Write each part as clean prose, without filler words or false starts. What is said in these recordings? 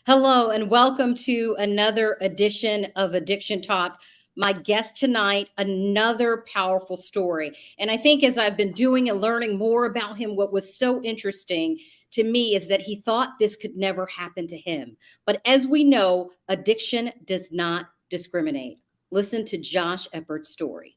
Hello, and welcome to another edition of Addiction Talk. My guest tonight, another powerful story. And I think as I've been doing and learning more about him, what was so interesting to me is that he thought this could never happen to him. But as we know, addiction does not discriminate. Listen to Josh Eppard's story.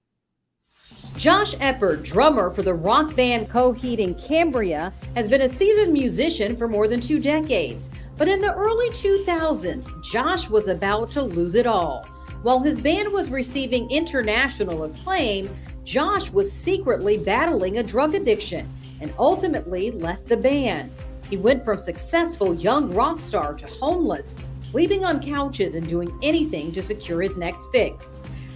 Josh Eppard, drummer for the rock band Coheed in Cambria, has been a seasoned musician for more than 2 decades. But in the early 2000s, Josh was about to lose it all. While his band was receiving international acclaim, Josh was secretly battling a drug addiction and ultimately left the band. He went from successful young rock star to homeless, sleeping on couches and doing anything to secure his next fix.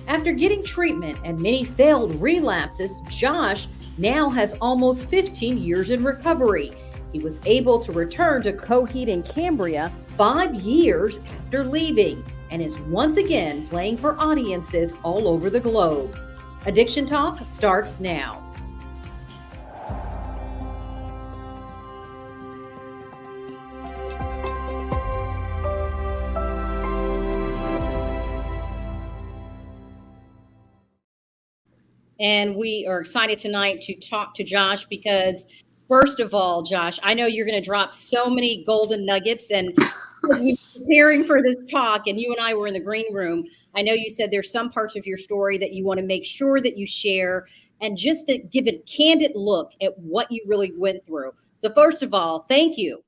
After getting treatment and many failed relapses, Josh now has almost 15 years in recovery. He was able to return to Coheed in Cambria 5 years after leaving and is once again playing for audiences all over the globe. Addiction Talk starts now. And we are excited tonight to talk to Josh because, first of all, Josh, I know you're going to drop so many golden nuggets. And as we were preparing for this talk, and you and I were in the green room, I know you said there's some parts of your story that you want to make sure that you share and just to give a candid look at what you really went through. So, first of all, thank you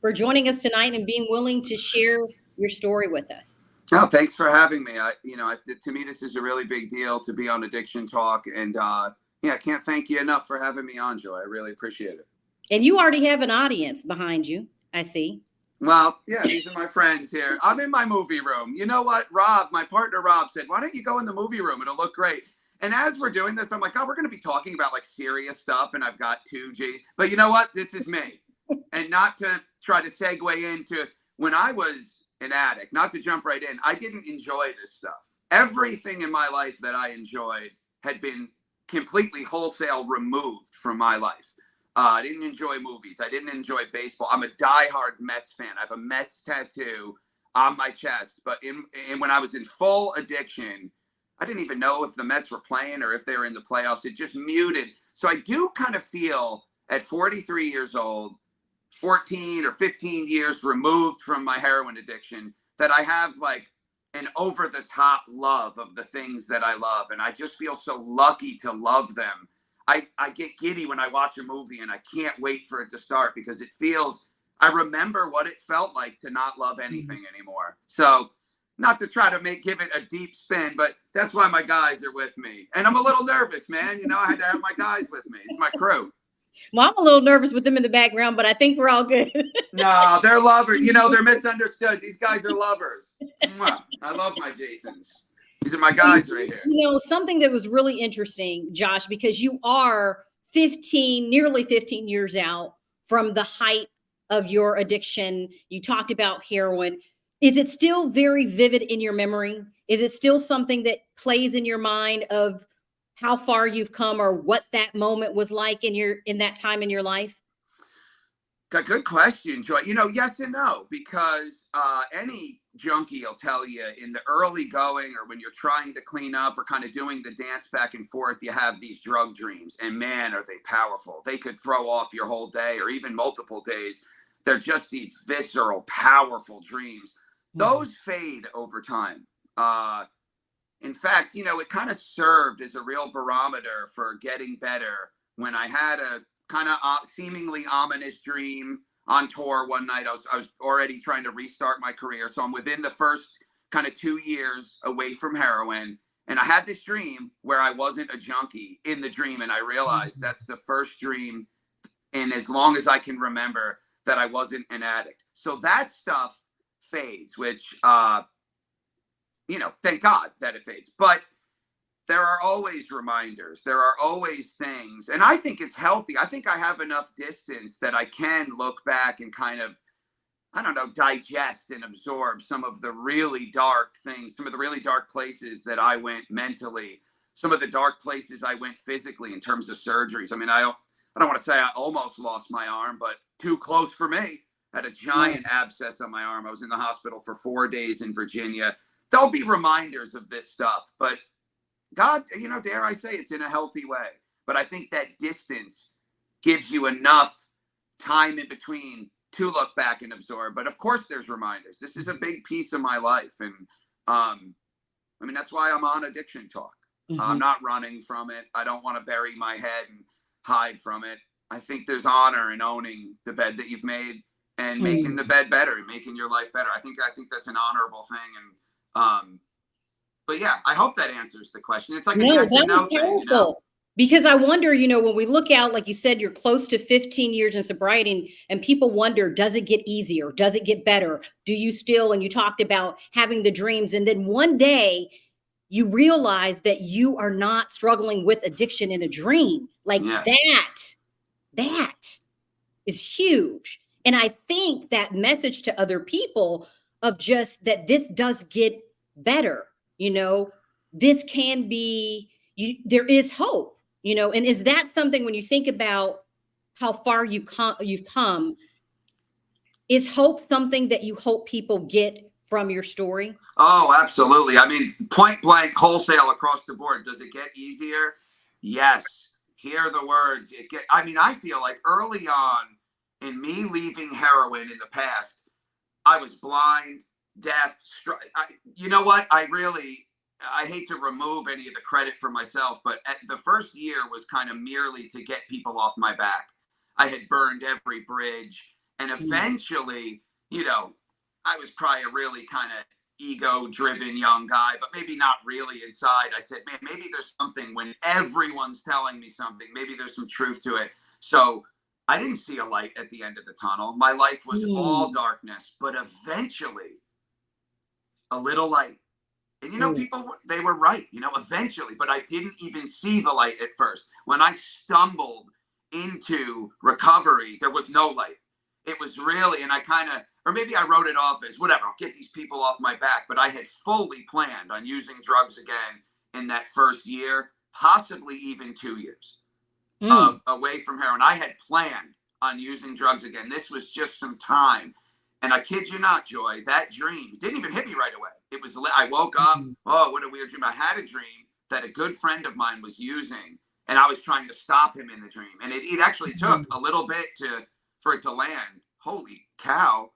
for joining us tonight and being willing to share your story with us. Oh, thanks for having me. To me, this is a really big deal to be on Addiction Talk, and I can't thank you enough for having me on, Joy. I really appreciate it. And you already have an audience behind you, I see. Well, yeah, these are my friends here. I'm in my movie room. You know what? Rob, my partner Rob, said, why don't you go in the movie room? It'll look great. And as we're doing this, I'm like, oh, we're going to be talking about like serious stuff, and I've got 2G. But you know what? This is me. And not to try to segue into when I was an addict, not to jump right in, I didn't enjoy this stuff. Everything in my life that I enjoyed had been completely wholesale removed from my life. I didn't enjoy movies. I didn't enjoy baseball. I'm a diehard Mets fan. I have a Mets tattoo on my chest. But when I was in full addiction, I didn't even know if the Mets were playing or if they were in the playoffs. It just muted. So I do kind of feel at 43 years old, 14 or 15 years removed from my heroin addiction, that I have like an over the top love of the things that I love. And I just feel so lucky to love them. I get giddy when I watch a movie and I can't wait for it to start because I remember what it felt like to not love anything anymore. So not to try to give it a deep spin, but that's why my guys are with me. And I'm a little nervous, man. I had to have my guys with me. It's my crew. Well, I'm a little nervous with them in the background, but I think we're all good. No, they're lovers. They're misunderstood. These guys are lovers. I love my Jasons. These are my guys right here. Something that was really interesting, Josh, because you are nearly 15 years out from the height of your addiction. You talked about heroin. Is it still very vivid in your memory? Is it still something that plays in your mind of how far you've come or what that moment was like in that time in your life? Good question, Joy. Yes and no, because any junkie will tell you in the early going or when you're trying to clean up or kind of doing the dance back and forth, you have these drug dreams, and man, are they powerful. They could throw off your whole day or even multiple days. They're just these visceral, powerful dreams. Those fade over time. In fact, it kind of served as a real barometer for getting better when I had a kind of seemingly ominous dream on tour one night. I was already trying to restart my career. So I'm within the first kind of 2 years away from heroin. And I had this dream where I wasn't a junkie in the dream. And I realized that's the first dream in as long as I can remember that I wasn't an addict. So that stuff fades, which, thank God that it fades. But there are always reminders. There are always things. And I think it's healthy. I think I have enough distance that I can look back and kind of, digest and absorb some of the really dark things, some of the really dark places that I went mentally, some of the dark places I went physically in terms of surgeries. I don't want to say I almost lost my arm, but too close for me. I had a giant abscess on my arm. I was in the hospital for 4 days in Virginia. There'll be reminders of this stuff, but God, dare I say, it's in a healthy way. But I think that distance gives you enough time in between to look back and absorb. But of course, there's reminders. This is a big piece of my life. And that's why I'm on Addiction Talk. I'm not running from it. I don't want to bury my head and hide from it. I think there's honor in owning the bed that you've made and making the bed better, making your life better. I think that's an honorable thing. And but yeah, I hope that answers the question. It's like a yes and no thing. Because I wonder, when we look out, like you said, you're close to 15 years in sobriety, and people wonder, does it get easier? Does it get better? Do you still, and you talked about having the dreams, and then one day you realize that you are not struggling with addiction in a dream. Like that is huge. And I think that message to other people of just that this does get better, this can be, there is hope. And is that something when you think about how far you've come, is hope something that you hope people get from your story? Oh, absolutely. Point blank, wholesale across the board. Does it get easier? Yes. Hear the words. I feel like early on in me leaving heroin in the past, I was blind, deaf. You know what? I hate to remove any of the credit for myself, but the first year was kind of merely to get people off my back. I had burned every bridge. And eventually, I was probably a really kind of ego-driven young guy, but maybe not really inside. I said, man, maybe there's something when everyone's telling me something. Maybe there's some truth to it. So I didn't see a light at the end of the tunnel. My life was all darkness, but eventually a little light. And people, they were right, eventually, but I didn't even see the light at first. When I stumbled into recovery, there was no light. It was really, and I kind of, or maybe I wrote it off as whatever, I'll get these people off my back. But I had fully planned on using drugs again in that first year, possibly even 2 years away from heroin. I had planned on using drugs again. This was just some time. And I kid you not, Joy, that dream didn't even hit me right away. It was, I woke up, oh, what a weird dream. I had a dream that a good friend of mine was using, and I was trying to stop him in the dream. And it actually took a little bit for it to land. Holy cow.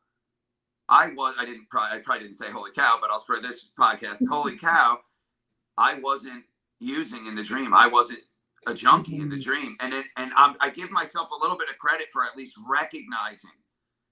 I probably didn't say holy cow, but for this podcast, holy cow, I wasn't using in the dream. I wasn't a junkie in the dream. And I give myself a little bit of credit for at least recognizing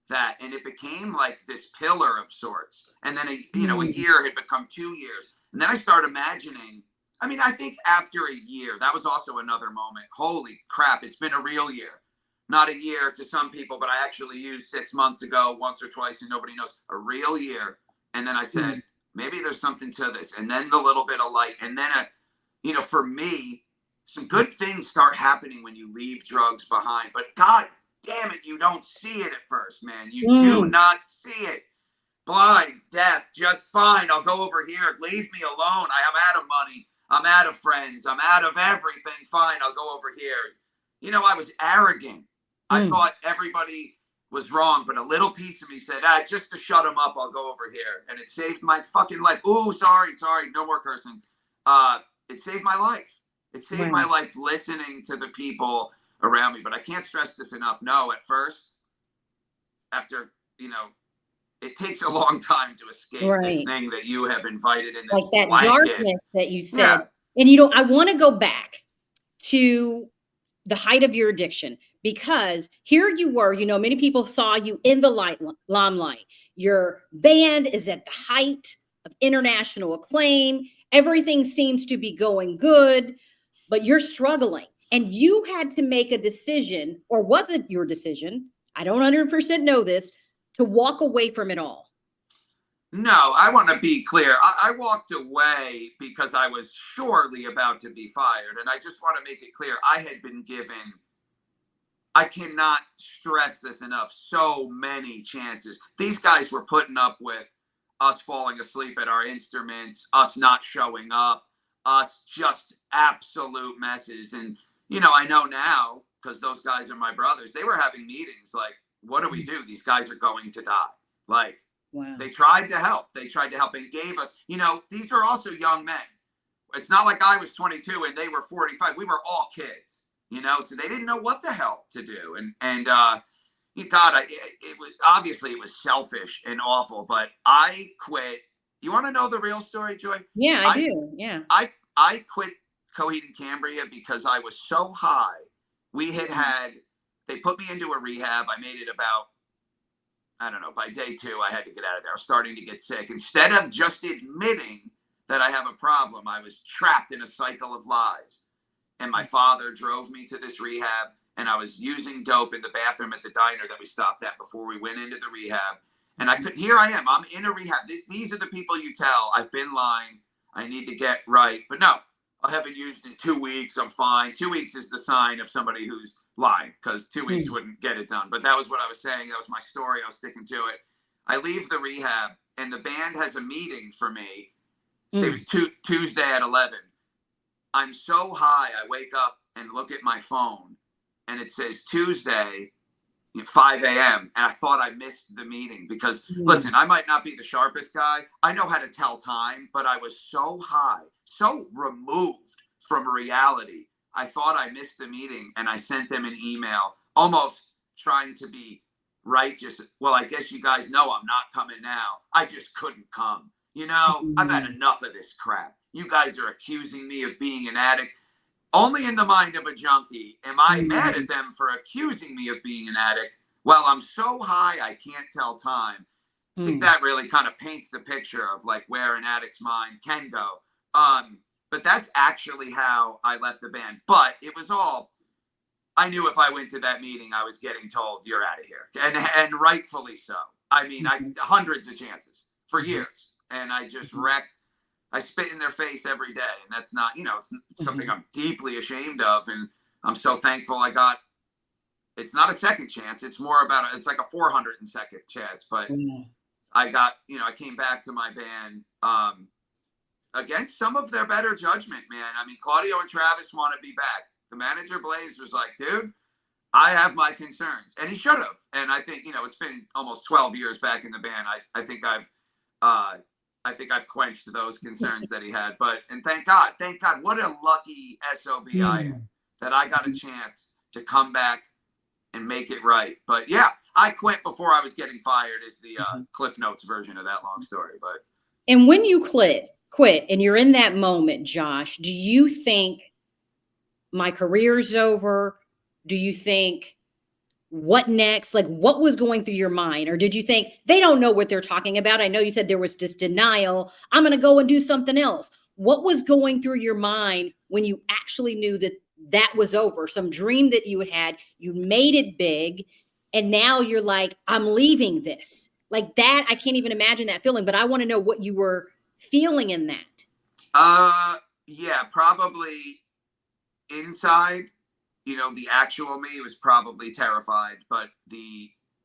that. And it became like this pillar of sorts. And then, a year had become 2 years. And then I started imagining, I think after a year, that was also another moment. Holy crap, it's been a real year. Not a year to some people, but I actually used 6 months ago, once or twice, and nobody knows. A real year. And then I said, maybe there's something to this. And then the little bit of light. And then, for me, some good things start happening when you leave drugs behind. But God damn it, you don't see it at first, man. You do not see it. Blind, deaf, just fine. I'll go over here. Leave me alone. I am out of money. I'm out of friends. I'm out of everything. Fine, I'll go over here. I was arrogant. I thought everybody was wrong, but a little piece of me said, just to shut them up, I'll go over here. And it saved my fucking life. Ooh, sorry. No more cursing. It saved my life. It saved my life listening to the people around me. But I can't stress this enough. No, at first, after, it takes a long time to escape this thing that you have invited in this like that darkness that you said. And, I want to go back to the height of your addiction, because here you were, many people saw you in the limelight. Your band is at the height of international acclaim. Everything seems to be going good, but you're struggling. And you had to make a decision, or was it your decision? I don't 100% know this, to walk away from it all. No, I want to be clear. I walked away because I was surely about to be fired. And I just want to make it clear, I had been given, I cannot stress this enough, so many chances. These guys were putting up with us falling asleep at our instruments, us not showing up, us just absolute messes. And, I know now, because those guys are my brothers, they were having meetings like, what do we do? These guys are going to die. Like, Wow. they tried to help. They tried to help and gave us, these were also young men. It's not like I was 22 and they were 45. We were all kids, so they didn't know what the hell to do. And God, it was selfish and awful, but I quit. You want to know the real story, Joy? Yeah, I do. Yeah. I quit Coheed and Cambria because I was so high. They put me into a rehab. I made it about, I don't know, by day 2, I had to get out of there. I was starting to get sick. Instead of just admitting that I have a problem, I was trapped in a cycle of lies. And my father drove me to this rehab, and I was using dope in the bathroom at the diner that we stopped at before we went into the rehab. And here I am. I'm in a rehab. These are the people you tell, I've been lying. I need to get right. But no, I haven't used in 2 weeks. I'm fine. 2 weeks is the sign of somebody who's lying, because 2 weeks wouldn't get it done. But that was what I was saying. That was my story. I was sticking to it. I leave the rehab, and the band has a meeting for me. It was Tuesday at 11. I'm so high, I wake up and look at my phone, and it says Tuesday, 5 a.m. And I thought I missed the meeting because, listen, I might not be the sharpest guy. I know how to tell time, but I was so high, so removed from reality. I thought I missed the meeting, and I sent them an email almost trying to be righteous. Well, I guess you guys know I'm not coming now. I just couldn't come. I've had enough of this crap. You guys are accusing me of being an addict. Only in the mind of a junkie am I mad at them for accusing me of being an addict while I'm so high I can't tell time. I think that really kind of paints the picture of like where an addict's mind can go. But that's actually how I left the band. But it was all, I knew if I went to that meeting, I was getting told, you're out of here. And rightfully so. I mean, hundreds of chances for years. And I just wrecked. I spit in their face every day. And that's not, it's something I'm deeply ashamed of. And I'm so thankful I got, it's not a second chance. It's more about, it's like a 402nd chance. But I got, I came back to my band against some of their better judgment, man. I mean, Claudio and Travis want to be back. The manager, Blaze, was like, dude, I have my concerns. And he should have. And I think, it's been almost 12 years back in the band. I think I've quenched those concerns that he had. And thank God, what a lucky SOB I am that I got a chance to come back and make it right. But yeah, I quit before I was getting fired is the Cliff Notes version of that long story. But and when you quit and you're in that moment, Josh, do you think my career's over? Do you think what next? Like, what was going through your mind? Or did you think they don't know what they're talking about? I know you said there was this denial. I'm going to go and do something else. What was going through your mind when you actually knew that was over? Some dream that you had, you made it big, and now you're like, I'm leaving this. Like that, I can't even imagine that feeling, but I want to know what you were feeling in that. Yeah, probably inside. The actual me was probably terrified, but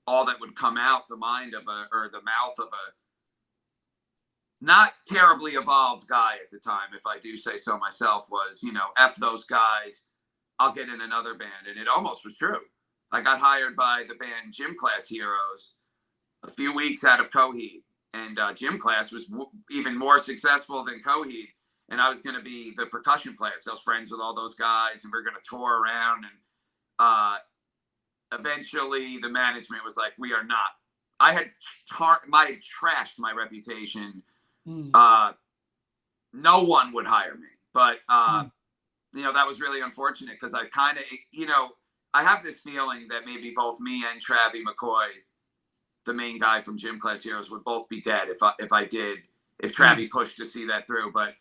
all that would come out the mind of the mouth of a not terribly evolved guy at the time, if I do say so myself, was, F those guys, I'll get in another band. And it almost was true. I got hired by the band Gym Class Heroes a few weeks out of Coheed. And Gym Class was even more successful than Coheed. And I was going to be the percussion player because I was friends with all those guys, and we were going to tour around. And eventually the management was like, we are not. I had trashed my reputation. No one would hire me. But, that was really unfortunate because I kind of, I have this feeling that maybe both me and Travie McCoy, the main guy from Gym Class Heroes, would both be dead if Travie pushed to see that through. But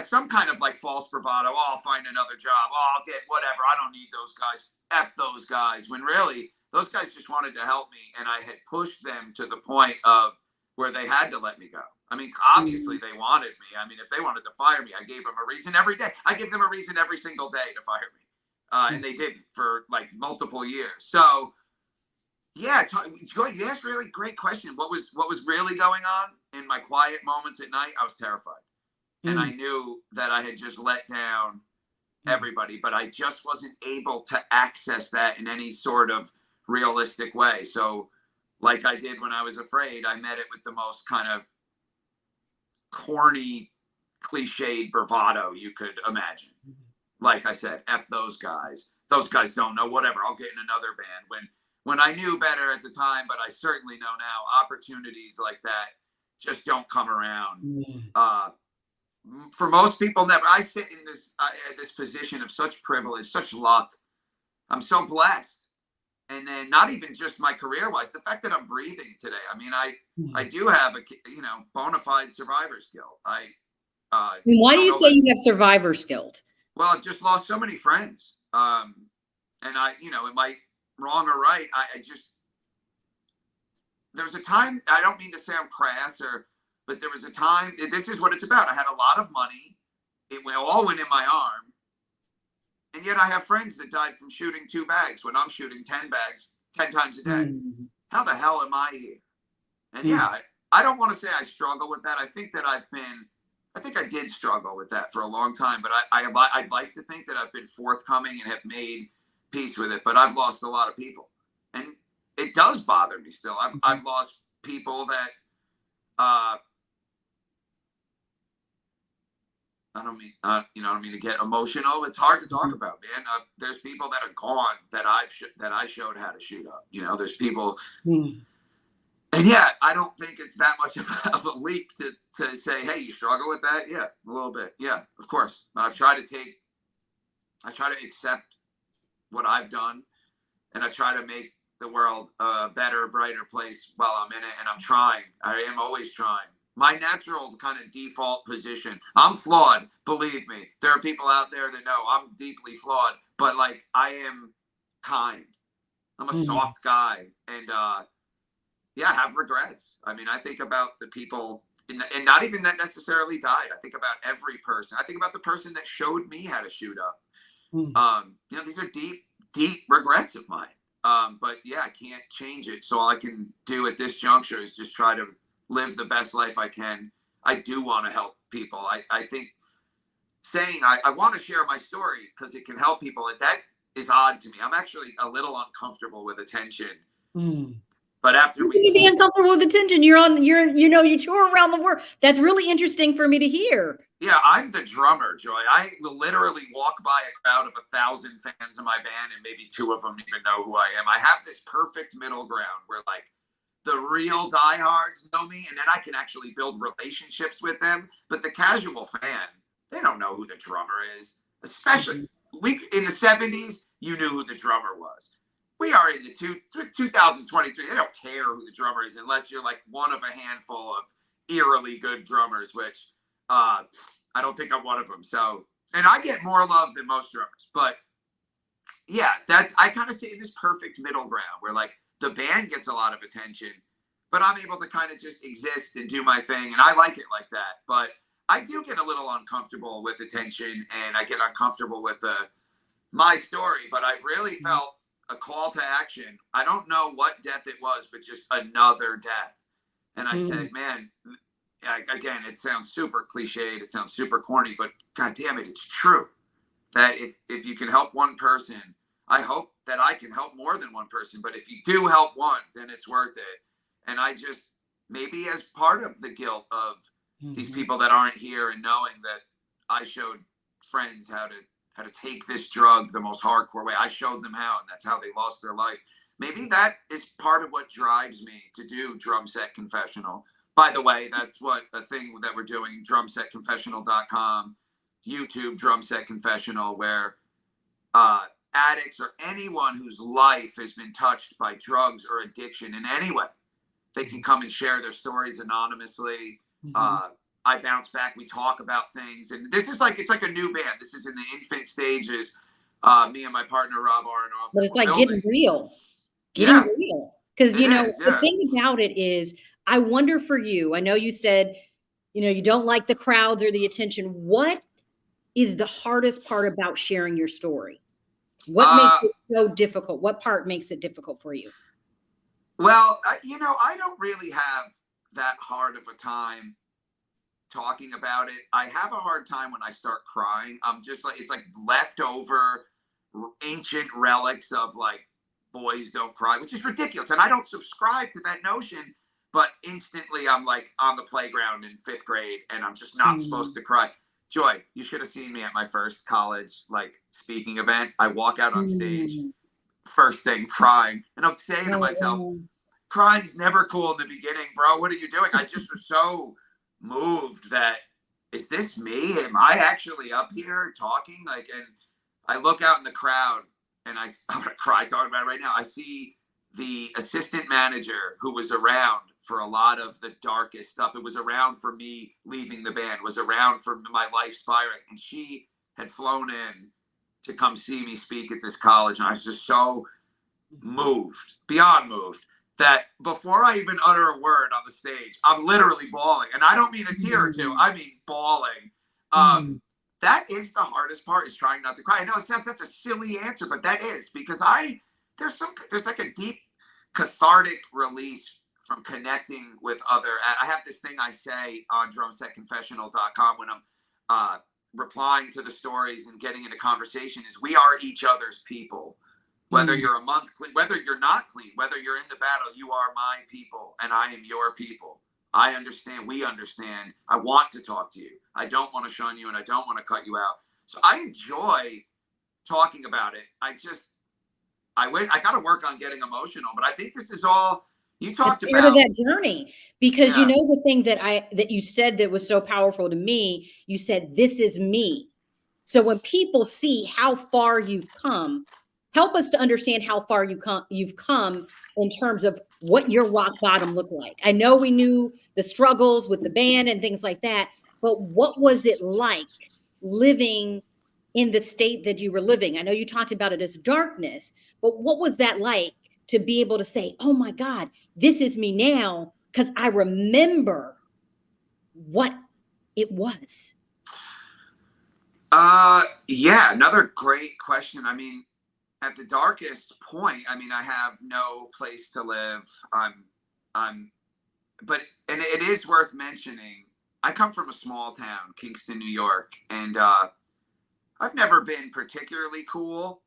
some kind of like false bravado. Oh, I'll find another job. Oh, I'll get whatever. I don't need those guys. F those guys. When really, those guys just wanted to help me. And I had pushed them to the point of where they had to let me go. I mean, obviously they wanted me. I mean, if they wanted to fire me, I gave them a reason every day. I gave them a reason every single day to fire me. And they didn't for like multiple years. So yeah, Joy, you asked a really great question. What was really going on in my quiet moments at night? I was terrified. And I knew that I had just let down everybody, but I just wasn't able to access that in any sort of realistic way. So like I did when I was afraid, I met it with the most kind of corny, cliched bravado you could imagine. Like I said, F those guys. Those guys don't know, whatever. I'll get in another band. When I knew better at the time, but I certainly know now, opportunities like that just don't come around. For most people, never. I sit in this position of such privilege, such luck. I'm so blessed. And then not even just my career wise, the fact that I'm breathing today. I mean, I do have a, bona fide survivor's guilt. Why do you say you have survivor's guilt? Well, I've just lost so many friends. And it might wrong or right. There was a time, I don't mean to sound crass but there was a time, this is what it's about. I had a lot of money. It all went in my arm. And yet I have friends that died from shooting 2 bags when I'm shooting 10 bags 10 times a day. How the hell am I here? And I don't want to say I struggle with that. I think I did struggle with that for a long time, but I'd like to think that I've been forthcoming and have made peace with it. But I've lost a lot of people, and it does bother me still. I've lost people that I don't mean to get emotional. It's hard to talk about, man. There's people that are gone that I showed how to shoot up. There's people, and I don't think it's that much of a leap to say, hey, you struggle with that? Yeah, a little bit. Yeah, of course. But I try to accept what I've done, and I try to make the world a better, brighter place while I'm in it. And I'm trying. I am always trying. My natural kind of default position. I'm flawed, believe me. There are people out there that know I'm deeply flawed, but like I am kind. I'm a soft guy, and I have regrets. I mean, I think about the people, and not even that necessarily died. I think about every person. I think about the person that showed me how to shoot up. These are deep, deep regrets of mine. But I can't change it. So all I can do at this juncture is just try to live the best life I can. I do want to help people. I think saying I want to share my story because it can help people, that is odd to me. I'm actually a little uncomfortable with attention. But after you can be uncomfortable with attention, you tour around the world. That's really interesting for me to hear. Yeah, I'm the drummer, Joy. I will literally walk by a crowd of 1,000 fans of my band, and maybe 2 of them even know who I am. I have this perfect middle ground where like the real diehards know me, and then I can actually build relationships with them. But the casual fan, they don't know who the drummer is. Especially in the 70s, you knew who the drummer was. We are in the 2023. They don't care who the drummer is unless you're like one of a handful of eerily good drummers, which I don't think I'm one of them. So, and I get more love than most drummers. But I kind of stay in this perfect middle ground where like the band gets a lot of attention, but I'm able to kind of just exist and do my thing. And I like it like that. But I do get a little uncomfortable with attention, and I get uncomfortable with my story. But I've really felt a call to action. I don't know what death it was, but just another death. And I said, man, again, it sounds super cliched. It sounds super corny, but God damn it, it's true. That if you can help one person, I hope that I can help more than one person. But if you do help one, then it's worth it. And I just, maybe as part of the guilt of these people that aren't here, and knowing that I showed friends how to take this drug the most hardcore way. I showed them how, and that's how they lost their life. Maybe that is part of what drives me to do Drum Set Confessional. By the way, that's a thing that we're doing, drumsetconfessional.com, YouTube Drum Set Confessional, where addicts or anyone whose life has been touched by drugs or addiction in any way, they can come and share their stories anonymously. I bounce back. We talk about things, and this is like, it's like a new band. This is in the infant stages. Me and my partner Rob Aronoff. But it's like getting real, real. Because the thing about it is, I wonder for you. I know you said, you don't like the crowds or the attention. What is the hardest part about sharing your story? What makes it so difficult? What part makes it difficult for you? Well, I don't really have that hard of a time talking about it. I have a hard time when I start crying. I'm just like, it's like leftover ancient relics of like boys don't cry, which is ridiculous. And I don't subscribe to that notion, but instantly I'm like on the playground in 5th grade and I'm just not supposed to cry. Joy, you should have seen me at my first college like speaking event. I walk out on stage, first thing crying, and I'm saying to myself, crying's never cool in the beginning, bro. What are you doing? I just was so moved that, is this me? Am I actually up here talking? Like, and I look out in the crowd and I'm gonna cry talking about it right now. I see the assistant manager who was around for a lot of the darkest stuff. It was around for me leaving the band, was around for my life spiraling. And she had flown in to come see me speak at this college. And I was just so moved, beyond moved, that before I even utter a word on the stage, I'm literally bawling. And I don't mean a tear or two, I mean bawling. That is the hardest part, is trying not to cry. I know it sounds such a silly answer, but that is because there's like a deep cathartic release from connecting with other. I have this thing I say on drumsetconfessional.com when I'm replying to the stories and getting into conversation, is we are each other's people. Whether you're a month clean, whether you're not clean, whether you're in the battle, you are my people and I am your people. I understand. We understand. I want to talk to you. I don't want to shun you and I don't want to cut you out. So I enjoy talking about it. I got to work on getting emotional, but I think this is all you talked about. Part of that journey, because you know, the thing that you said that was so powerful to me, you said, this is me. So when people see how far you've come, help us to understand how far you've come in terms of what your rock bottom looked like. I know we knew the struggles with the band and things like that, but what was it like living in the state that you were living? I know you talked about it as darkness, but what was that like to be able to say, oh my God, this is me now, because I remember what it was? Yeah, another great question. I mean, at the darkest point, I mean, I have no place to live. But it is worth mentioning, I come from a small town, Kingston, New York, and I've never been particularly cool.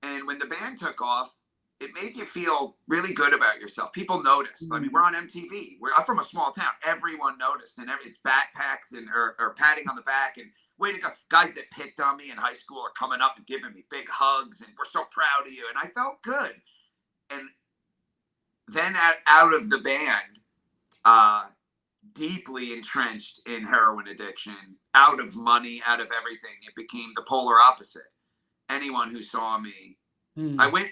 And when the band took off, it made you feel really good about yourself. People noticed. I mean, we're on MTV. I'm from a small town. Everyone noticed, and it's backpacks and or patting on the back and way to go. Guys that picked on me in high school are coming up and giving me big hugs, and we're so proud of you. And I felt good. And then out of the band, deeply entrenched in heroin addiction, out of money, out of everything, it became the polar opposite. Anyone who saw me, I went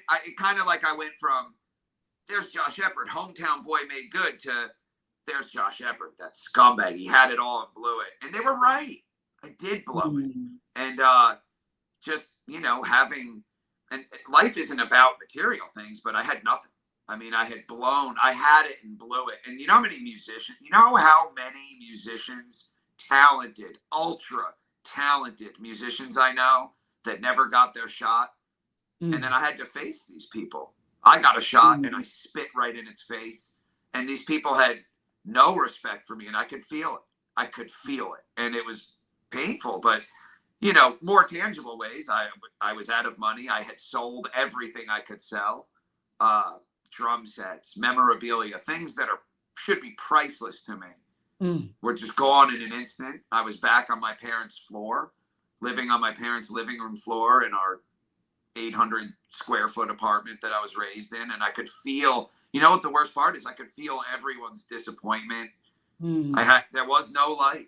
from, there's Josh Eppard, hometown boy made good, to there's Josh Eppard, that scumbag. He had it all and blew it. And they were right. I did blow it. And just, and life isn't about material things, but I had nothing. I mean, I had it and blew it. And you know how many musicians, talented, ultra talented musicians I know that never got their shot? And then I had to face these people. I got a shot and I spit right in its face. And these people had no respect for me, and I could feel it. And it was painful, but more tangible ways. I was out of money. I had sold everything I could sell. Drum sets, memorabilia, things that should be priceless to me, were just gone in an instant. I was back on my parents' floor, living on my parents' living room floor in our 800 square foot apartment that I was raised in. And I could feel, what the worst part is? I could feel everyone's disappointment. There was no light.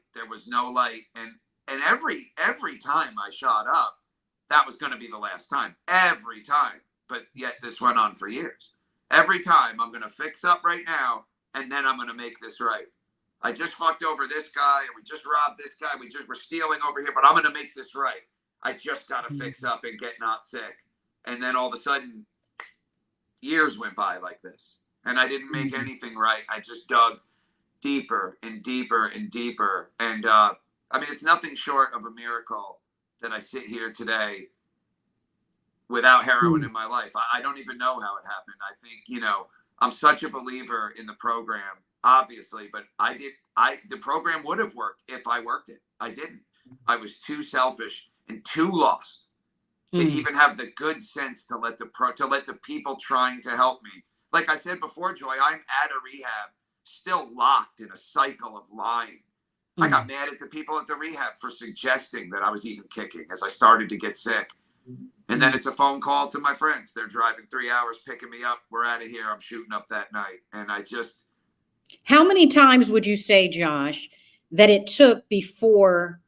And every time I shot up, that was going to be the last time. Every time. But yet this went on for years. Every time, I'm going to fix up right now, and then I'm going to make this right. I just fucked over this guy, and we just robbed this guy. We're stealing over here, but I'm going to make this right. I just got to fix up and get not sick. And then all of a sudden, years went by like this, and I didn't make anything right. I just dug deeper and deeper and deeper. And I mean, it's nothing short of a miracle that I sit here today without heroin in my life. I don't even know how it happened. I think, I'm such a believer in the program, obviously, but the program would have worked if I worked it. I didn't. I was too selfish and too lost to even have the good sense to let the people trying to help me. Like I said before, Joy, I'm at a rehab, still locked in a cycle of lying. I got mad at the people at the rehab for suggesting that I was even kicking as I started to get sick. And then it's a phone call to my friends. They're driving 3 hours, picking me up. We're out of here. I'm shooting up that night. And I just. How many times would you say, Josh, that it took before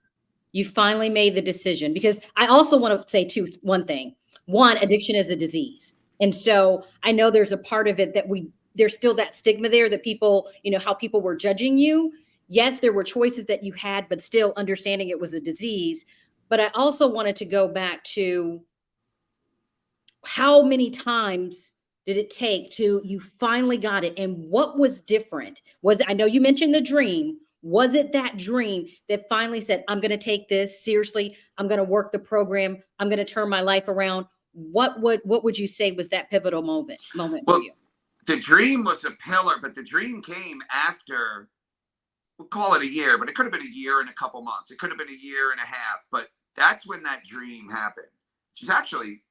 you finally made the decision? Because I also want to say one thing. One, addiction is a disease. And so I know there's a part of it that there's still that stigma there that people, how people were judging you. Yes, there were choices that you had, but still understanding it was a disease. But I also wanted to go back to how many times did it take to you finally got it, and what was different? I know you mentioned the dream. Was it that dream that finally said, I'm going to take this seriously, I'm going to work the program, I'm going to turn my life around? What would you say was that pivotal moment for you? The dream was a pillar, but the dream came after, we'll call it a year, but it could have been a year and a couple months. It could have been a year and a half, but that's when that dream happened. Which is actually,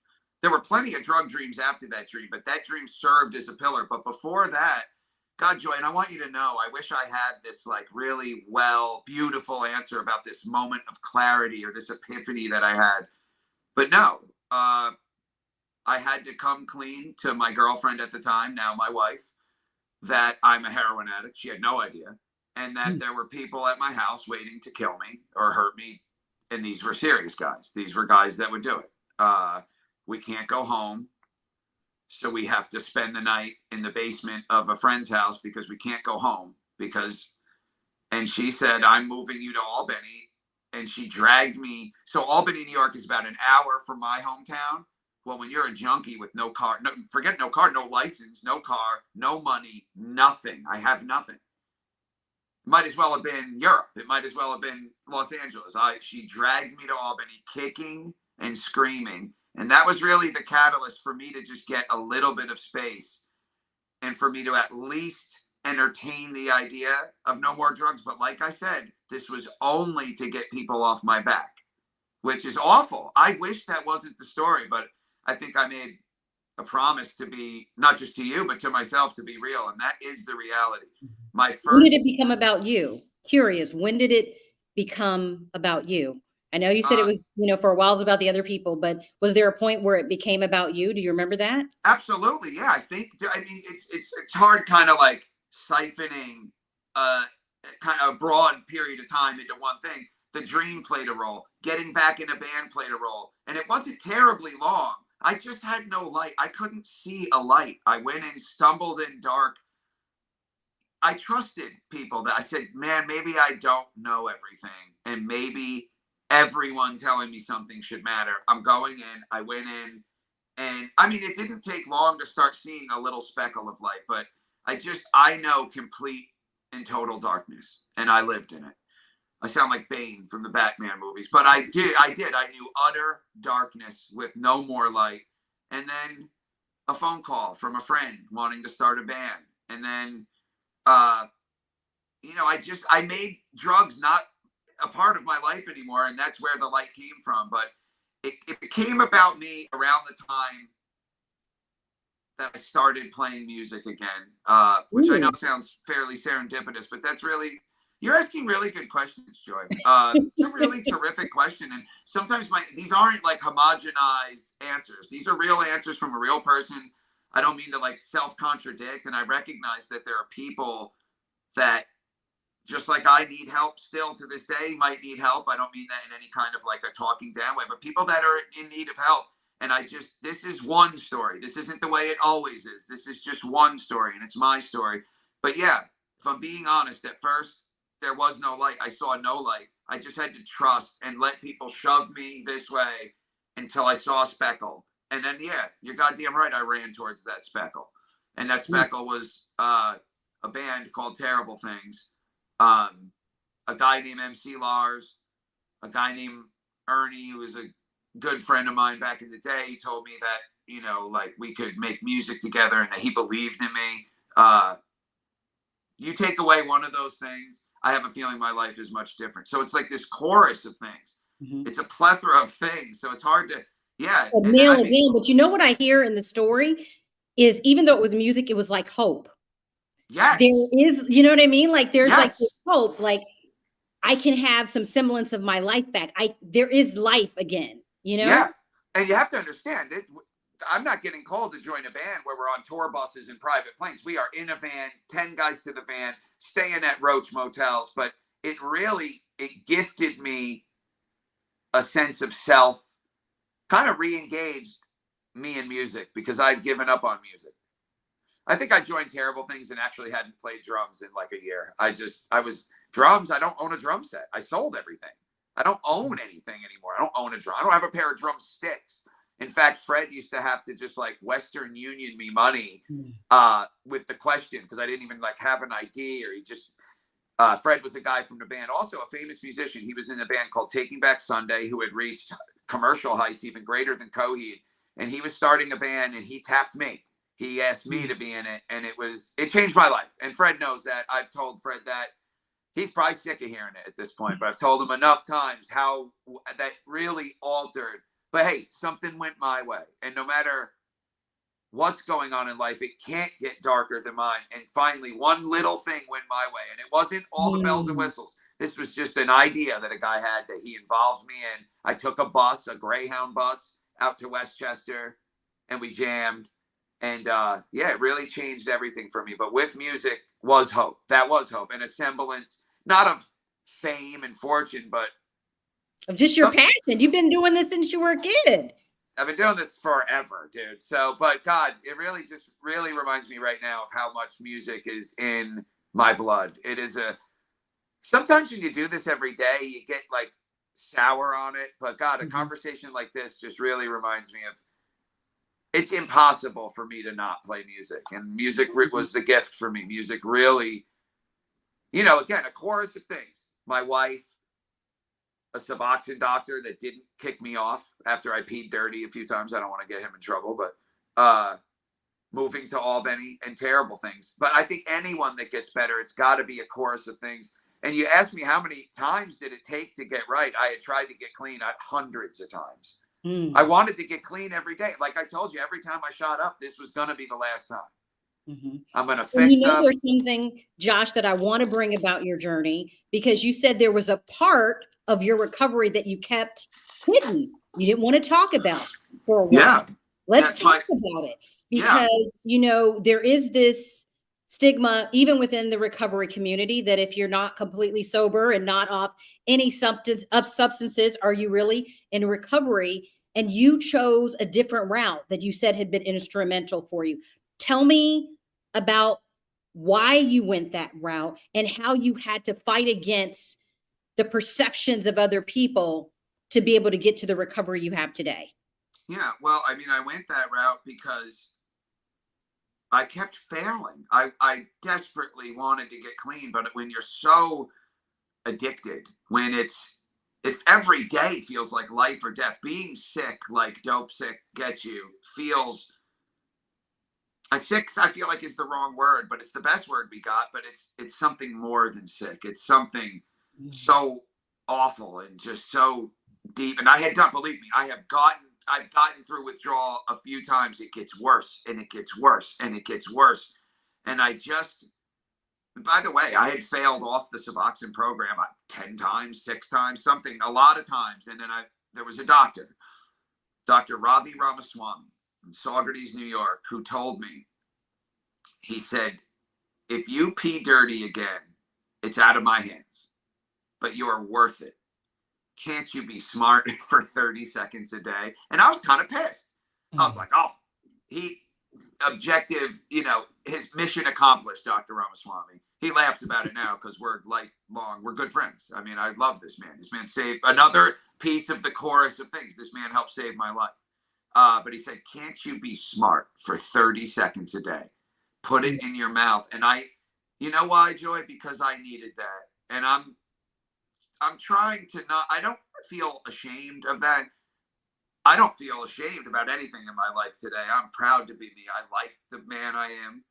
there were plenty of drug dreams after that dream, but that dream served as a pillar. But before that, God, Joy, and I want you to know, I wish I had this like really beautiful answer about this moment of clarity or this epiphany that I had. But no, I had to come clean to my girlfriend at the time, now my wife, that I'm a heroin addict. She had no idea. And that there were people at my house waiting to kill me or hurt me. And these were serious guys. These were guys that would do it. We can't go home. So we have to spend the night in the basement of a friend's house because we can't go home and she said, I'm moving you to Albany. And she dragged me. So Albany, New York is about an hour from my hometown. Well, when you're a junkie with no car, forget no car, no license, no car, no money, nothing. I have nothing. It might as well have been Europe. It might as well have been Los Angeles. She dragged me to Albany kicking and screaming. And that was really the catalyst for me to just get a little bit of space and for me to at least entertain the idea of no more drugs. But like I said, this was only to get people off my back, which is awful. I wish that wasn't the story, but I think I made a promise to be, not just to you, but to myself, to be real. And that is the reality. When did it become about you? Curious. When did it become about you? I know you said it was, for a while it was about the other people, but was there a point where it became about you? Do you remember that? Absolutely. Yeah. I mean, it's hard kind of like siphoning kind of a broad period of time into one thing. The dream played a role. Getting back in a band played a role. And it wasn't terribly long. I just had no light. I couldn't see a light. I went in, stumbled in dark. I trusted people that I said, man, maybe I don't know everything. And maybe everyone telling me something should matter. I'm going in. I went in. And I mean, it didn't take long to start seeing a little speckle of light. But I know complete and total darkness. And I lived in it. I sound like Bane from the Batman movies. But I did. I knew utter darkness with no more light. And then a phone call from a friend wanting to start a band. And then I made drugs not a part of my life anymore, and that's where the light came from. But it came about me around the time that I started playing music again, which I know sounds fairly serendipitous, but that's really, you're asking really good questions, Joy. It's a really terrific question, and sometimes these aren't like homogenized answers. These are real answers from a real person. I don't mean to like self-contradict, and I recognize that there are people that, just like I need help still to this day, might need help. I don't mean that in any kind of like a talking down way, but people that are in need of help. And this is one story. This isn't the way it always is. This is just one story, and it's my story. But yeah, if I'm being honest, at first, there was no light. I saw no light. I just had to trust and let people shove me this way until I saw a speckle. And then, yeah, you're goddamn right. I ran towards that speckle. And that speckle was a band called Terrible Things. A guy named MC Lars, a guy named Ernie, who was a good friend of mine back in the day. He told me that, like we could make music together and that he believed in me. You take away one of those things, I have a feeling my life is much different. So it's like this chorus of things. Mm-hmm. It's a plethora of things. So it's hard to Yeah. to And then nail I it think, down. But you know what I hear in the story is even though it was music, it was like hope. There yes, is, you know what I mean? Like there's like yes. this hope, like I can have some semblance of my life back. There is life again, you Yeah. know? And you have to understand it. I'm not getting called to join a band where we're on tour buses and private planes. We are in a van, 10 guys to the van, staying at Roach motels. But it gifted me a sense of self, kind of re-engaged me in music because I'd given up on music. I think I joined Terrible Things and actually hadn't played drums in like a year. I was drums. I don't own a drum set. I sold everything. I don't own anything anymore. I don't own a drum. I don't have a pair of drumsticks. In fact, Fred used to have to just like Western Union me money with the question because I didn't even like have an ID or he just Fred was a guy from the band, also a famous musician. He was in a band called Taking Back Sunday, who had reached commercial heights even greater than Coheed. And he was starting a band, and he tapped me. He asked me to be in it, and it changed my life. And Fred knows that. I've told Fred that. He's probably sick of hearing it at this point, but I've told him enough times how that really altered. But hey, something went my way, and no matter what's going on in life, it can't get darker than mine. And finally, one little thing went my way. And it wasn't all the bells and whistles. This was just an idea that a guy had that he involved me in. I took a bus, a Greyhound bus, out to Westchester, and we jammed. And yeah, it really changed everything for me. But with music was hope. That was hope. And a semblance, not of fame and fortune, but Of just your passion. You've been doing this since you were a kid. I've been doing this forever, dude. So, but God, it really just really reminds me right now of how much music is in my blood. It is sometimes when you do this every day, you get like sour on it. But God, a conversation like this just really reminds me of it's impossible for me to not play music. And music was the gift for me. Music really, again, a chorus of things. My wife, a Suboxone doctor that didn't kick me off after I peed dirty a few times. I don't want to get him in trouble, but moving to Albany and Terrible Things. But I think anyone that gets better, it's got to be a chorus of things. And you asked me how many times did it take to get right? I had tried to get clean hundreds of times. I wanted to get clean every day. Like I told you, every time I shot up, this was going to be the last time. I'm going to fix up. There's something, Josh, that I want to bring about your journey because you said there was a part of your recovery that you kept hidden. You didn't want to talk about for a while. Yeah. Let's talk about it because, there is this stigma, even within the recovery community, that if you're not completely sober and not off any substances, are you really in recovery? And you chose a different route that you said had been instrumental for you. Tell me about why you went that route and how you had to fight against the perceptions of other people to be able to get to the recovery you have today. Yeah, well, I mean, I went that route because I kept failing. I desperately wanted to get clean, but when you're so addicted, when if every day feels like life or death, being sick, like dope sick gets you, feels sick, I feel like is the wrong word, but it's the best word we got, but it's something more than sick. It's something so awful and just so deep. And I had done, believe me, I've gotten through withdrawal a few times. It gets worse and it gets worse and it gets worse. And by the way, I had failed off the Suboxone program 10 times, 6 times, something, a lot of times. And then there was a doctor, Dr. Ravi Ramaswamy in Saugerties, New York, who told me, he said, if you pee dirty again, it's out of my hands, but you are worth it. Can't you be smart for 30 seconds a day? And I was kind of pissed. I was like, oh, objective, his mission accomplished, Dr. Ramaswamy. He laughs about it now because we're good friends. I mean, I love this man. This man saved another piece of the chorus of things. This man helped save my life. But he said, can't you be smart for 30 seconds a day? Put it in your mouth. And you know why, Joy? Because I needed that. And I'm trying to I don't feel ashamed of that. I don't feel ashamed about anything in my life today. I'm proud to be me. I like the man I am.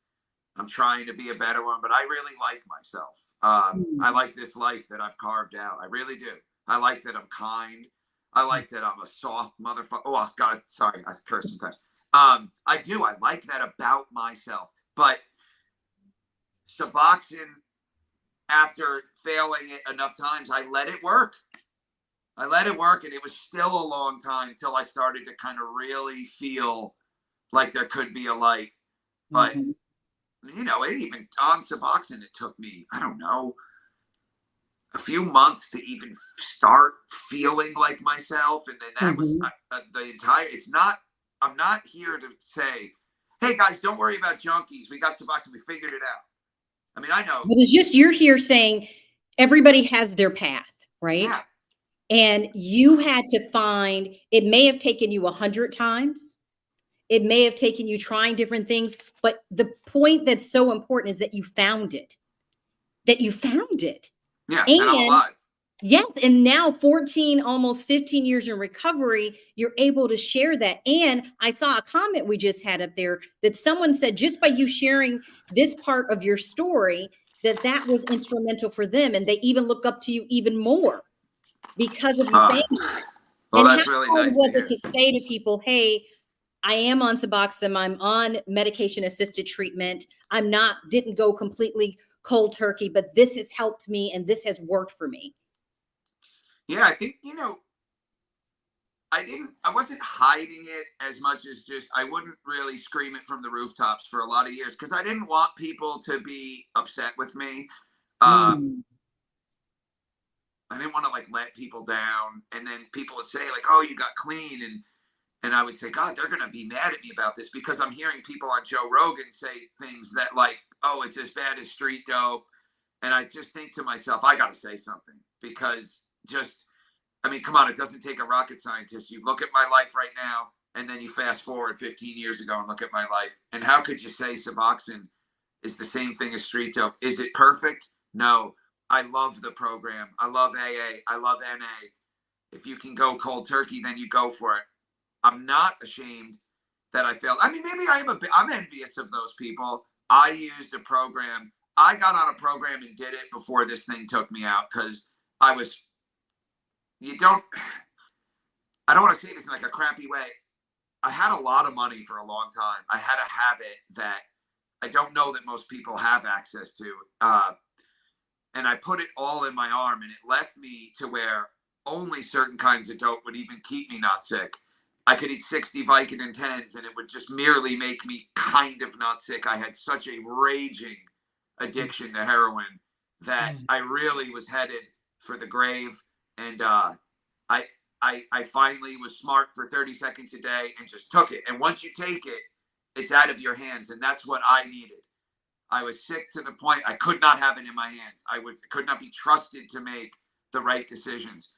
I'm trying to be a better one, but I really like myself. I like this life that I've carved out. I really do. I like that I'm kind. I like that I'm a soft motherfucker. Oh, God, sorry, I curse sometimes. I do. I like that about myself. But Suboxone, after failing it enough times, I let it work. I let it work, and it was still a long time till I started to kind of really feel like there could be a light. But, you know, it even on Suboxone, it took me, I don't know, a few months to even start feeling like myself. And then that was the entire, I'm not here to say, hey guys, don't worry about junkies. We got Suboxone. We figured it out. I mean, I know. But it's just, you're here saying everybody has their path, right? Yeah. And you had to find, it may have taken you 100 times. It may have taken you trying different things, but the point that's so important is that you found it. Yeah, and I'm alive. Yes, and now 14, almost 15 years in recovery, you're able to share that. And I saw a comment we just had up there that someone said, just by you sharing this part of your story, that was instrumental for them. And they even look up to you even more because of you saying that. Well, and that's how really hard nice was it to say to people, hey, I am on Suboxone, I'm on medication assisted treatment. Didn't go completely cold turkey, but this has helped me and this has worked for me. Yeah, I think, you know, I wasn't hiding it as much as just, I wouldn't really scream it from the rooftops for a lot of years because I didn't want people to be upset with me. I didn't want to like let people down. And then people would say like, oh, you got clean. And I would say, God, they're going to be mad at me about this because I'm hearing people on Joe Rogan say things that like, oh, it's as bad as street dope. And I just think to myself, I got to say something because I mean, come on, it doesn't take a rocket scientist. You look at my life right now, and then you fast forward 15 years ago and look at my life. And how could you say Suboxone is the same thing as street dope? Is it perfect? No. I love the program. I love AA. I love NA. If you can go cold turkey, then you go for it. I'm not ashamed that I failed. I mean, maybe I'm envious of those people. I used a program. I got on a program and did it before this thing took me out because I don't want to say this in like a crappy way. I had a lot of money for a long time. I had a habit that I don't know that most people have access to. And I put it all in my arm, and it left me to where only certain kinds of dope would even keep me not sick. I could eat 60 Vicodin 10s and it would just merely make me kind of not sick. I had such a raging addiction to heroin that I really was headed for the grave. And I finally was smart for 30 seconds a day and just took it. And once you take it, it's out of your hands. And that's what I needed. I was sick to the point I could not have it in my hands. I could not be trusted to make the right decisions.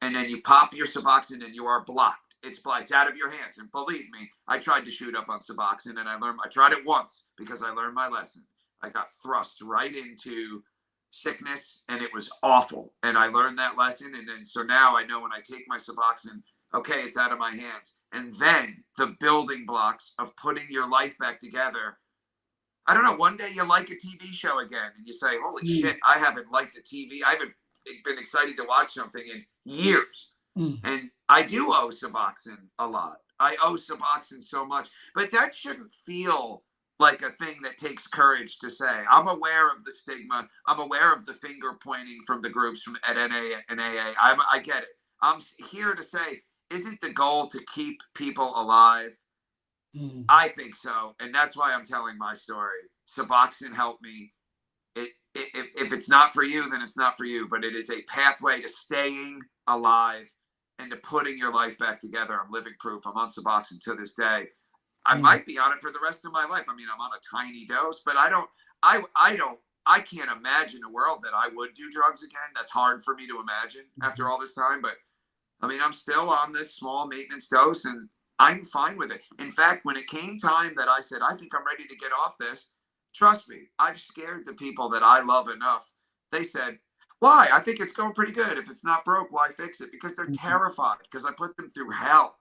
And then you pop your Suboxone and you are blocked. It's out of your hands. And believe me, I tried to shoot up on Suboxone and I tried it once because I learned my lesson. I got thrust right into sickness and it was awful. And I learned that lesson. And then, so now I know when I take my Suboxone, okay, it's out of my hands. And then the building blocks of putting your life back together. I don't know, one day you like a TV show again and you say, holy shit, I haven't liked a TV. I haven't been excited to watch something in years. And I do owe Suboxone a lot. I owe Suboxone so much, but that shouldn't feel like a thing that takes courage to say. I'm aware of the stigma. I'm aware of the finger pointing from the groups at NA and AA. I get it. I'm here to say, isn't the goal to keep people alive? I think so. And that's why I'm telling my story. Suboxone helped me. If it's not for you, then it's not for you. But it is a pathway to staying alive and to putting your life back together. I'm living proof. I'm on Suboxone to this day. I might be on it for the rest of my life. I mean, I'm on a tiny dose, but I can't imagine a world that I would do drugs again. That's hard for me to imagine after all this time. But I mean, I'm still on this small maintenance dose and I'm fine with it. In fact, when it came time that I said, I think I'm ready to get off this, trust me, I've scared the people that I love enough. They said, why? I think it's going pretty good. If it's not broke, why fix it? Because they're terrified because I put them through hell.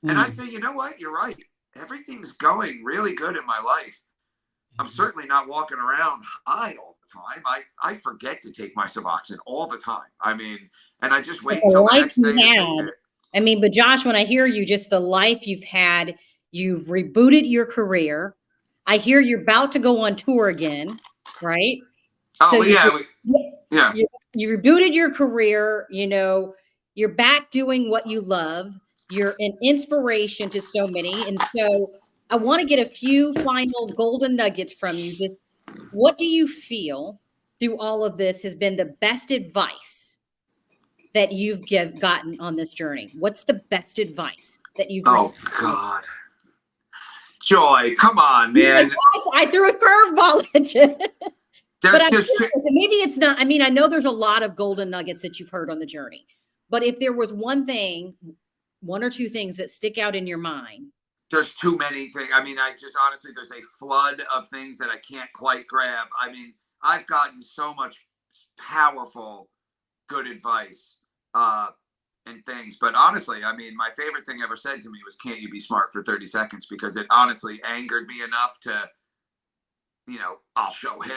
And I say, you know what? You're right. Everything's going really good in my life. I'm certainly not walking around high all the time. I forget to take my Suboxone all the time. I mean, and I just wait until the next day to take it. I mean, but Josh, when I hear you, just the life you've had, you've rebooted your career. I hear you're about to go on tour again, right? Oh, So well, you yeah, yeah. you rebooted your career, you're back doing what you love. You're an inspiration to so many. And so I want to get a few final golden nuggets from you. Just what do you feel through all of this has been the best advice that you've gotten on this journey? What's the best advice that you've Oh, received? God. Joy, come on, You're like, man. I threw a curveball at you. But I'm There's curious, and maybe it's not. I mean, I know there's a lot of golden nuggets that you've heard on the journey, but if there was one thing, one or two things that stick out in your mind. there's too many things. I mean, I just honestly, there's a flood of things that I can't quite grab. I mean, I've gotten so much powerful, good advice and things. But honestly, I mean, my favorite thing ever said to me was, "Can't you be smart for 30 seconds?" Because it honestly angered me enough to, I'll show him.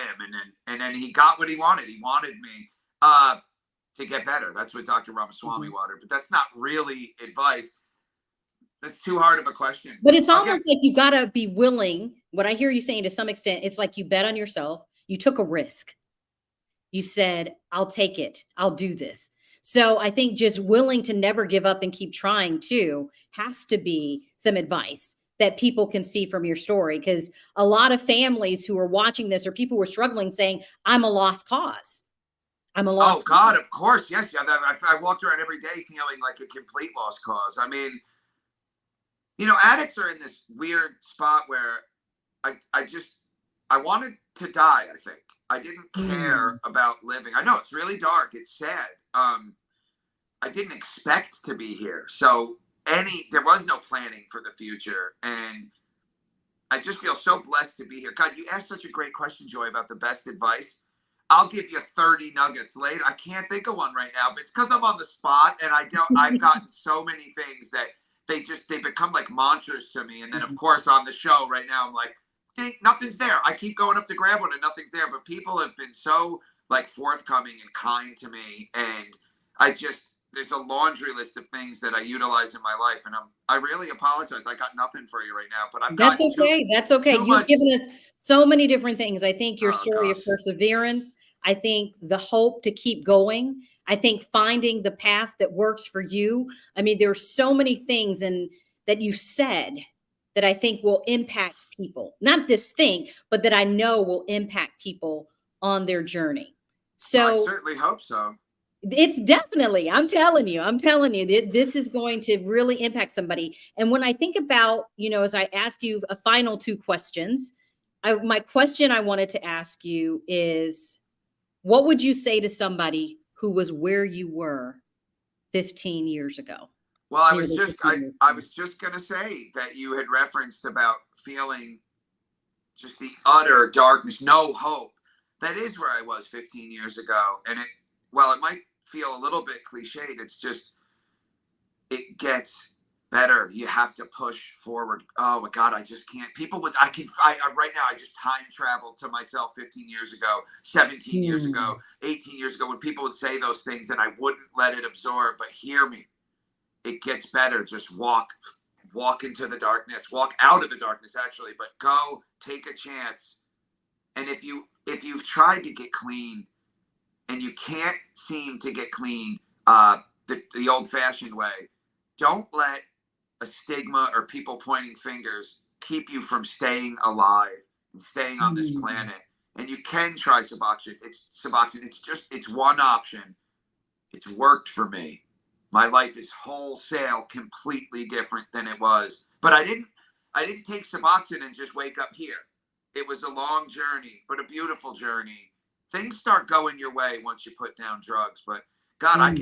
And then he got what he wanted. He wanted me to get better. That's what Dr. Ramaswamy wanted. But that's not really advice. That's too hard of a question. But it's almost like you got to be willing. What I hear you saying to some extent, it's like you bet on yourself. You took a risk. You said, I'll take it. I'll do this. So I think just willing to never give up and keep trying too has to be some advice that people can see from your story. Because a lot of families who are watching this or people who are struggling saying, I'm a lost cause. I'm a lost God, cause. of course. Yes. Yeah, I walked around every day feeling like a complete lost cause. I mean, addicts are in this weird spot where I wanted to die, I think. I didn't care about living. I know it's really dark. It's sad. I didn't expect to be here. So there was no planning for the future. And I just feel so blessed to be here. God, you asked such a great question, Joy, about the best advice. I'll give you 30 nuggets later. I can't think of one right now, but it's because I'm on the spot and I've gotten so many things that they become like mantras to me. And then of course on the show right now, I'm like, hey, nothing's there. I keep going up to grab one and nothing's there. But people have been so like forthcoming and kind to me. And there's a laundry list of things that I utilize in my life. And I really apologize. I got nothing for you right now, but That's okay. That's okay. You've given us so many different things. I think your story of perseverance, I think the hope to keep going. I think finding the path that works for you. I mean, there are so many things that you said that I think will impact people. Not this thing, but that I know will impact people on their journey. So I certainly hope so. it's definitely, I'm telling you, this is going to really impact somebody. And when I think about, as I ask you a final two questions, my question I wanted to ask you is, what would you say to somebody who was where you were 15 years ago? Well, I was just going to say that you had referenced about feeling just the utter darkness, no hope. That is where I was 15 years ago. And it might feel a little bit cliched, it's just, it gets better. You have to push forward. Oh my God, I just can't. Right now, I just time travel to myself 15 years ago, 17 years ago, 18 years ago, when people would say those things and I wouldn't let it absorb, but hear me. It gets better. Just walk into the darkness, walk out of the darkness, actually, but go take a chance. And if you've tried to get clean and you can't seem to get clean the old-fashioned way, don't let a stigma or people pointing fingers keep you from staying alive and staying on this planet. And you can try Suboxone. It's one option. It's worked for me. My life is wholesale completely different than it was. But I didn't take Suboxone and just wake up here. It was a long journey, but a beautiful journey. Things start going your way once you put down drugs. But God,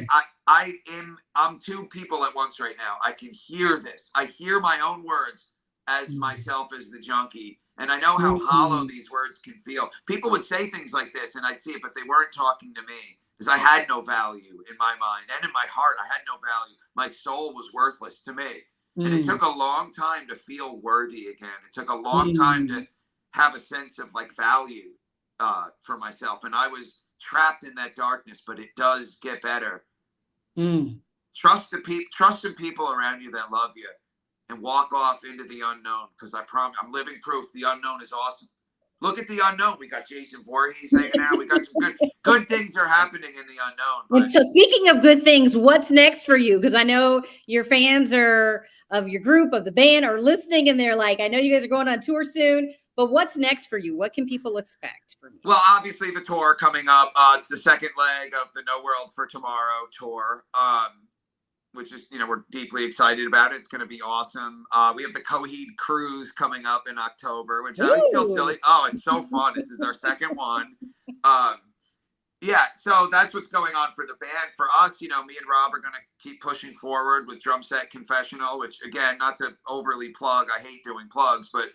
I'm two people at once right now. I can hear this. I hear my own words as myself as the junkie. And I know how hollow these words can feel. People would say things like this and I'd see it, but they weren't talking to me because I had no value in my mind and in my heart. I had no value. My soul was worthless to me. And it took a long time to feel worthy again. It took a long time to have a sense of like value for myself. And I was trapped in that darkness, but it does get better. trust some people around you that love you, and walk off into the unknown. Because I promise, I'm living proof. The unknown is awesome. Look at the unknown. We got Jason Voorhees hanging out. We got some good things are happening in the unknown. And so, speaking of good things, what's next for you? Because I know your fans of your group, of the band, are listening, and they're like, I know you guys are going on tour soon, but what's next for you? What can people expect from you? Well, obviously the tour coming up. It's the second leg of the No World for Tomorrow tour, which is, we're deeply excited about it. It's going to be awesome. We have the Coheed Cruise coming up in October, which I always feel silly. Oh, it's so fun. This is our second one. Yeah, so that's what's going on for the band. For us, me and Rob are going to keep pushing forward with Drum Set Confessional, which, again, not to overly plug, I hate doing plugs, but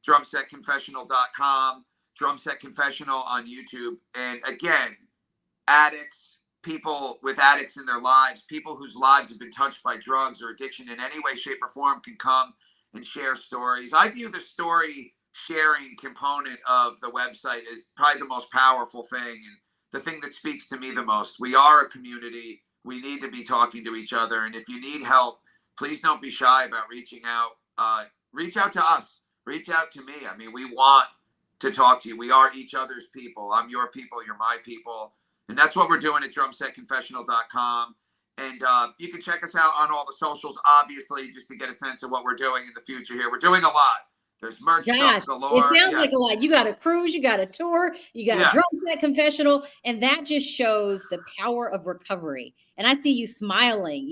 drumsetconfessional.com, Drum Set Confessional on YouTube. And again, addicts, people with addicts in their lives, people whose lives have been touched by drugs or addiction in any way, shape, or form can come and share stories. I view the story sharing component of the website as probably the most powerful thing, and the thing that speaks to me the most. We are a community. We need to be talking to each other. And if you need help, please don't be shy about reaching out. Reach out to us. Reach out to me. I mean, we want to talk to you. We are each other's people. I'm your people. You're my people. And that's what we're doing at drumsetconfessional.com. And you can check us out on all the socials, obviously, just to get a sense of what we're doing in the future here. We're doing a lot. There's merch stuff galore. It sounds like a lot. You got a cruise, you got a tour, you got a Drum Set Confessional, and that just shows the power of recovery. And I see you smiling,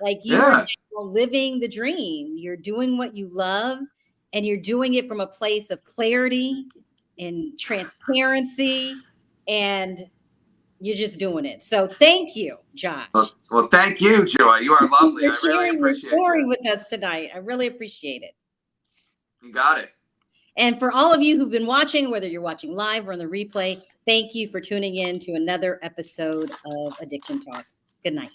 like you are living the dream. You're doing what you love, and you're doing it from a place of clarity and transparency, and you're just doing it. So thank you, Josh. Well, thank you, Joy. You are lovely. For sharing your story with us tonight. I really appreciate it. You got it. And for all of you who've been watching, whether you're watching live or on the replay, thank you for tuning in to another episode of Addiction Talk. Good night.